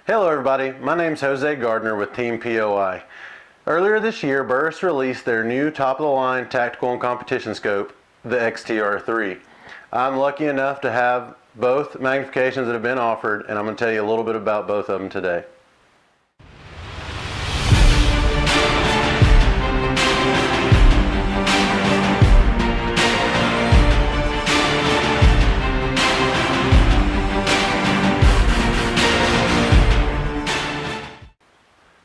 Hello everybody, my name's Jose Gardner with Team POI. Earlier this year, Burris released their new top-of-the-line tactical and competition scope, the XTR3. I'm lucky enough to have both magnifications that have been offered, and I'm going to tell you a little bit about both of them today.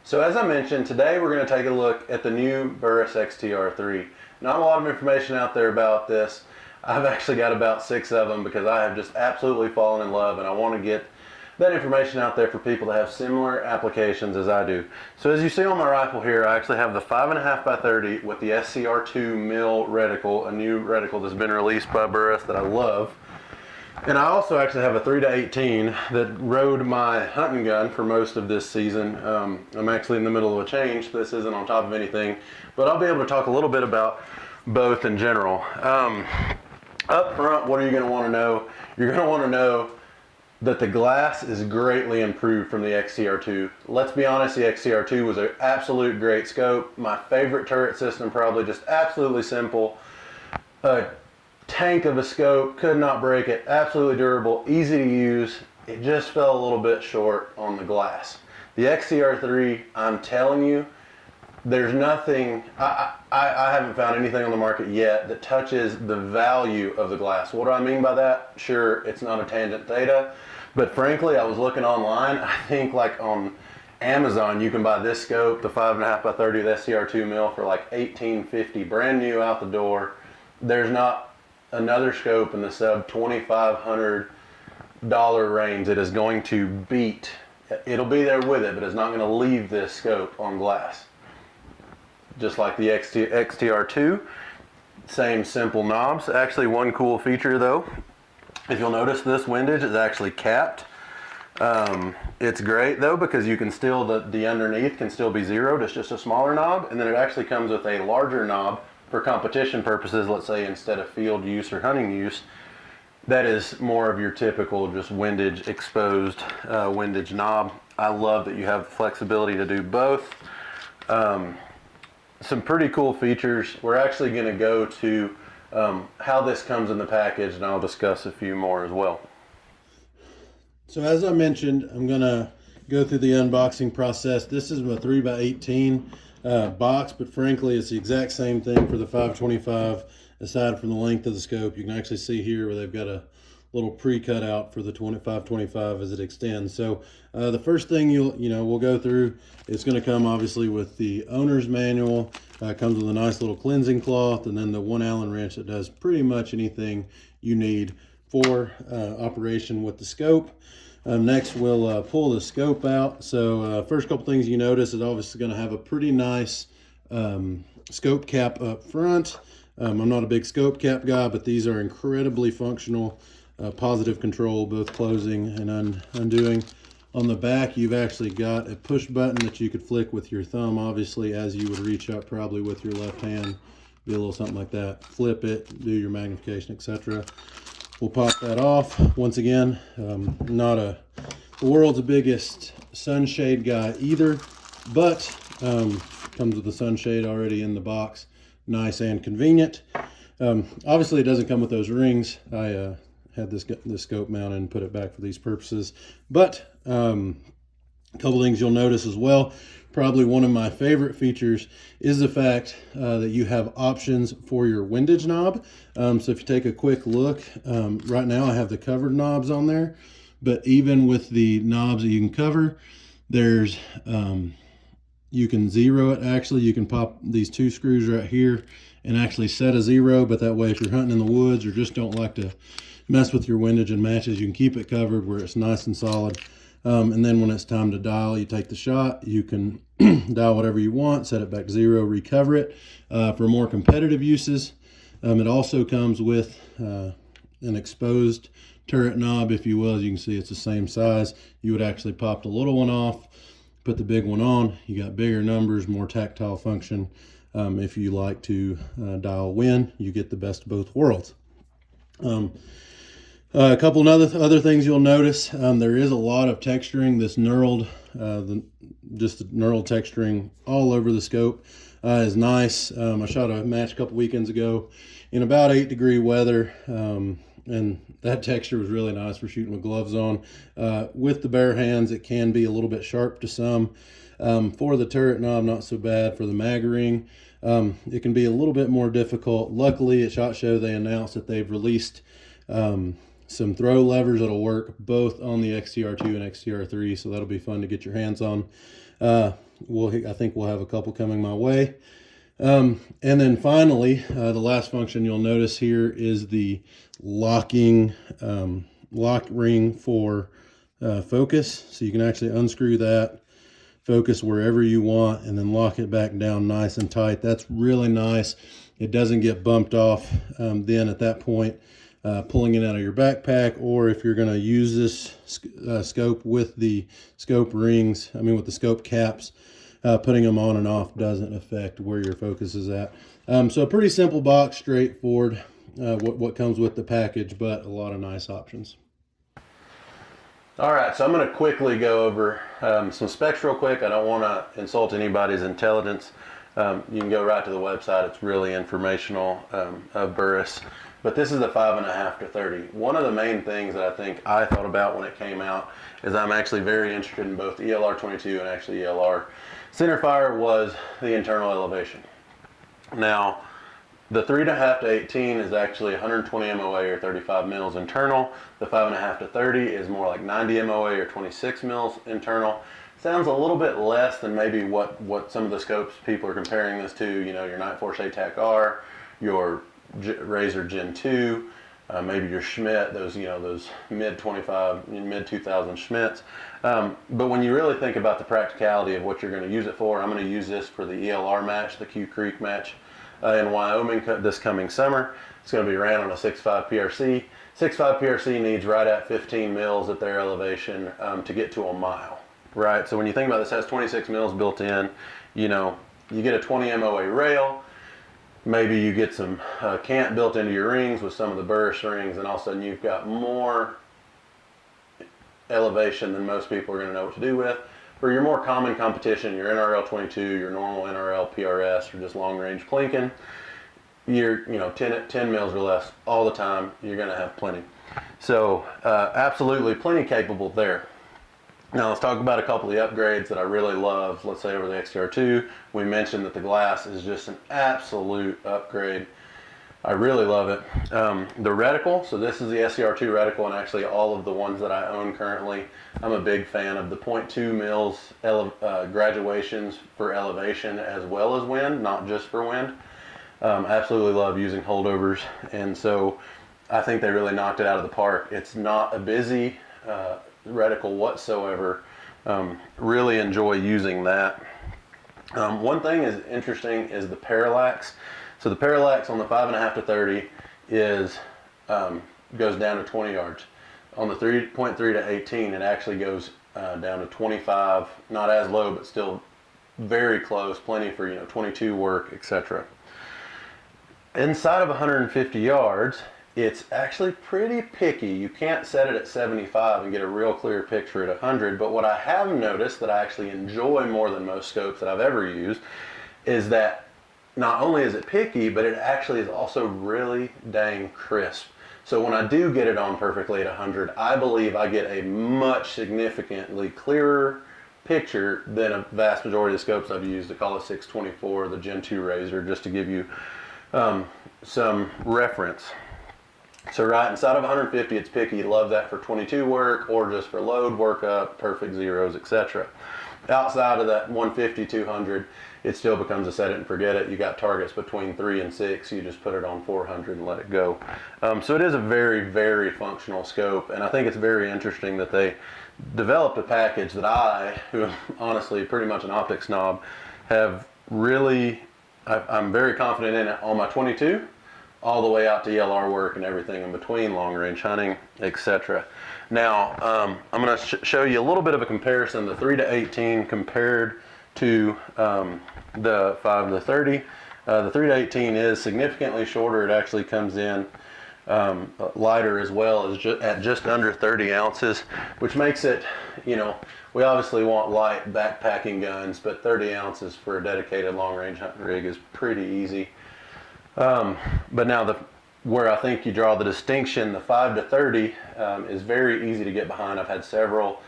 So as I mentioned, today we're going to take a look at the new Burris XTR3. Not a lot of information out there about this. I've actually got about 6 of them because I have just absolutely fallen in love, and I want to get that information out there for people that have similar applications as I do. So as you see on my rifle here, I actually have the 5.5 by 30 with the SCR2 mil reticle, a new reticle that's been released by Burris that I love. And I also actually have a 3-18 that rode my hunting gun for most of this season. I'm actually in the middle of a change. This isn't on top of anything, but I'll be able to talk a little bit about both in general. Up front, what are you going to want to know? You're going to want to know that the glass is greatly improved from the XTR2. Let's be honest, the XTR2 was an absolute great scope. My favorite turret system, probably just absolutely simple. Tank of a scope, could not break it, absolutely durable, easy to use. It just fell a little bit short on the glass. The XTR3, I'm telling you, there's nothing, I haven't found anything on the market yet that touches the value of the glass. What do I mean by that? Sure, it's not a tangent theta, but frankly, I was looking online. I think like on Amazon, you can buy this scope, the 5.5 by 30 with SCR2 mil for like $18.50, brand new out the door. There's not another scope in the sub $2,500 range that is going to beat. It'll be there with it, but it's not going to leave this scope on glass. Just like the XTR2, same simple knobs. Actually, one cool feature though, if you'll notice, this windage is actually capped. It's great though because you can still, the underneath can still be zeroed. It's just a smaller knob, and then it actually comes with a larger knob for competition purposes. Let's say instead of field use or hunting use, that is more of your typical just windage exposed windage knob. I love that you have the flexibility to do both. Some pretty cool features. We're actually going to go to how this comes in the package, and I'll discuss a few more as well. So as I mentioned, I'm going to go through the unboxing process. This is a 3x18 box, but frankly it's the exact same thing for the 525 aside from the length of the scope. You can actually see here where they've got a little pre-cut out for the 525 as it extends. So the first thing we'll go through, it's going to come obviously with the owner's manual. Comes with a nice little cleansing cloth, and then the 1 Allen wrench that does pretty much anything you need for operation with the scope. Next, we'll pull the scope out. So first couple things you notice is obviously going to have a pretty nice scope cap up front. I'm not a big scope cap guy, but these are incredibly functional. Positive control, both closing and undoing. On the back, you've actually got a push button that you could flick with your thumb, obviously, as you would reach up probably with your left hand. Be a little something like that. Flip it, do your magnification, etc. We'll pop that off. Once again, not the world's biggest sunshade guy either, but comes with the sunshade already in the box. Nice and convenient. Obviously, it doesn't come with those rings. I had this scope mounted and put it back for these purposes. But a couple things you'll notice as well. Probably one of my favorite features is the fact that you have options for your windage knob. So if you take a quick look, right now I have the covered knobs on there, but even with the knobs that you can cover, there's you can zero it. Actually, you can pop these 2 screws right here and actually set a 0, but that way if you're hunting in the woods or just don't like to mess with your windage and matches, you can keep it covered where it's nice and solid. And then when it's time to dial, you take the shot, you can dial whatever you want, set it back to 0, recover it. For more competitive uses, it also comes with an exposed turret knob, if you will. As you can see, it's the same size. You would actually pop the little one off, put the big one on. You got bigger numbers, more tactile function. If you like to dial wind, you get the best of both worlds. A couple of other things you'll notice, there is a lot of texturing. This knurled, just the knurled texturing all over the scope is nice. I shot a match a couple weekends ago in about 8-degree weather, and that texture was really nice for shooting with gloves on. With the bare hands, it can be a little bit sharp to some. For the turret knob, not so bad. For the mag ring, it can be a little bit more difficult. Luckily, at SHOT Show, they announced that they've released some throw levers that'll work both on the XTR2 and XTR3, so that'll be fun to get your hands on. I think we'll have a couple coming my way. And then finally, the last function you'll notice here is the locking lock ring for focus. So you can actually unscrew that, focus wherever you want, and then lock it back down nice and tight. That's really nice. It doesn't get bumped off then at that point. Pulling it out of your backpack, or if you're going to use this scope with the scope rings, with the scope caps, putting them on and off doesn't affect where your focus is at. So a pretty simple box, straightforward, what comes with the package, but a lot of nice options. All right, so I'm going to quickly go over some specs real quick. I don't want to insult anybody's intelligence. You can go right to the website. It's really informational of Burris. But this is a 5.5 to 30. One of the main things that I think I thought about when it came out is I'm actually very interested in both ELR 22 and actually ELR centerfire was the internal elevation. Now, the 3.5 to 18 is actually 120 MOA or 35 mils internal. The 5.5 to 30 is more like 90 MOA or 26 mils internal. Sounds a little bit less than maybe what some of the scopes people are comparing this to. You know, your Nightforce ATAC R, your Razor Gen 2, maybe your Schmidt, those mid 2000 Schmidts. But when you really think about the practicality of what you're going to use it for, I'm going to use this for the ELR match, the Q Creek match in Wyoming this coming summer. It's going to be ran on a 6.5 PRC. 6.5 PRC needs right at 15 mils at their elevation to get to a mile, right? So when you think about this, it has 26 mils built in. You get a 20 MOA rail. Maybe you get some cant built into your rings with some of the Burris rings, and all of a sudden you've got more elevation than most people are going to know what to do with. For your more common competition, your NRL 22, your normal NRL PRS, or just long range plinking, you're 10 mils or less all the time. You're going to have plenty. So absolutely plenty capable there. Now let's talk about a couple of the upgrades that I really love. Let's say over the XTR2, we mentioned that the glass is just an absolute upgrade. I really love it. The reticle, so this is the SCR2 reticle, and actually all of the ones that I own currently. I'm a big fan of the 0.2 mils graduations for elevation as well as wind, not just for wind. Absolutely love using holdovers, and so I think they really knocked it out of the park. It's not a busy reticle whatsoever. Really enjoy using that. One thing is interesting is the parallax. So the parallax on the 5.5 to 30 is goes down to 20 yards. On the 3.3 to 18, it actually goes down to 25. Not as low, but still very close. Plenty for 22 work, etc. Inside of 150 yards, it's actually pretty picky. You can't set it at 75 and get a real clear picture at 100, but what I have noticed that I actually enjoy more than most scopes that I've ever used is that not only is it picky, but it actually is also really dang crisp. So when I do get it on perfectly at 100, I believe I get a much significantly clearer picture than a vast majority of the scopes I've used. I call it 624, the Gen 2 Razor, just to give you some reference. So right inside of 150, it's picky. Love that for 22 work or just for load, workup, perfect zeros, etc. Outside of that 150, 200, it still becomes a set it and forget it. You got targets between 3 and 6. You just put it on 400 and let it go. So it is a very, very functional scope, and I think it's very interesting that they developed a package that I, who am honestly pretty much an optics snob, have really, I'm very confident in it on my 22. All the way out to ELR work and everything in between, long range hunting, etc. Now, I'm going to show you a little bit of a comparison, the 3 to 18 compared to the 5 to 30. The 3 to 18 is significantly shorter. It actually comes in lighter as well, is at just under 30 ounces, which makes it, you know, we obviously want light backpacking guns, but 30 ounces for a dedicated long-range hunting rig is pretty easy. But now where I think you draw the distinction, the 5 to 30 is very easy to get behind. I've had several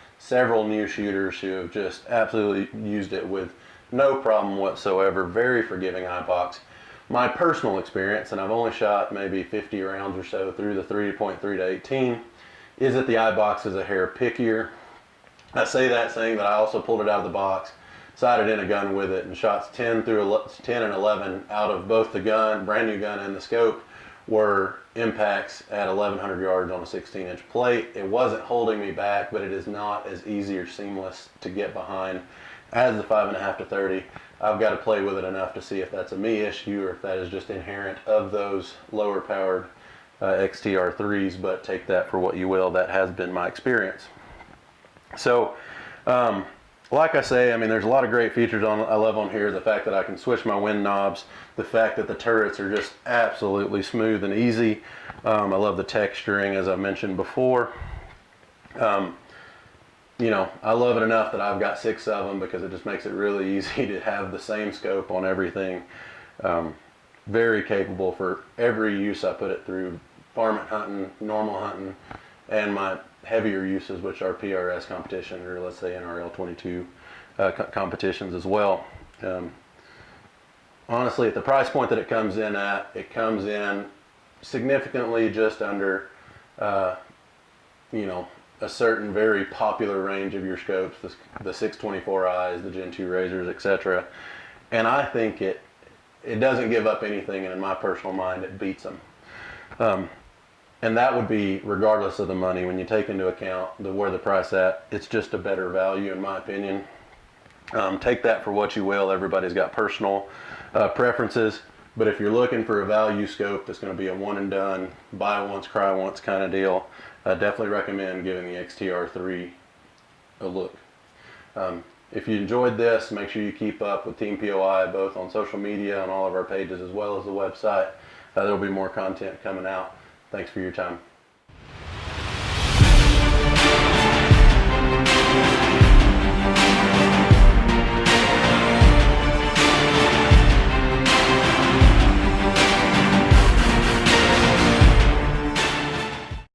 new shooters who have just absolutely used it with no problem whatsoever. Very forgiving eye box. My personal experience, and I've only shot maybe 50 rounds or so through the 3.3 to 18, is that the eye box is a hair pickier. I say that saying that I also pulled it out of the box, sighted in a gun with it, and shots 10 and 11 out of both the gun, brand new gun, and the scope were impacts at 1100 yards on a 16-inch plate. It wasn't holding me back, but it is not as easy or seamless to get behind as the 5.5 to 30. I've got to play with it enough to see if that's a me issue or if that is just inherent of those lower powered XTR3s, but take that for what you will. That has been my experience. So, like I say, I mean, there's a lot of great features I love on here. The fact that I can switch my wind knobs, the fact that the turrets are just absolutely smooth and easy. I love the texturing, as I mentioned before. You know, I love it enough that I've got 6 of them because it just makes it really easy to have the same scope on everything. Very capable for every use I put it through, varmint hunting, normal hunting, and my heavier uses, which are PRS competition, or let's say NRL 22 competitions as well. Honestly, at the price point that it comes in significantly just under, you know, a certain very popular range of your scopes, the 624Is, the Gen 2 razors, etc. And I think it doesn't give up anything, and in my personal mind, it beats them. And that would be regardless of the money. When you take into account where the price at, it's just a better value in my opinion. Take that for what you will. Everybody's got personal preferences, but if you're looking for a value scope that's going to be a one and done, buy once, cry once kind of deal, I definitely recommend giving the XTR3 a look. If you enjoyed this, make sure you keep up with Team POI both on social media, on all of our pages, as well as the website. There'll be more content coming out. Thanks for your time.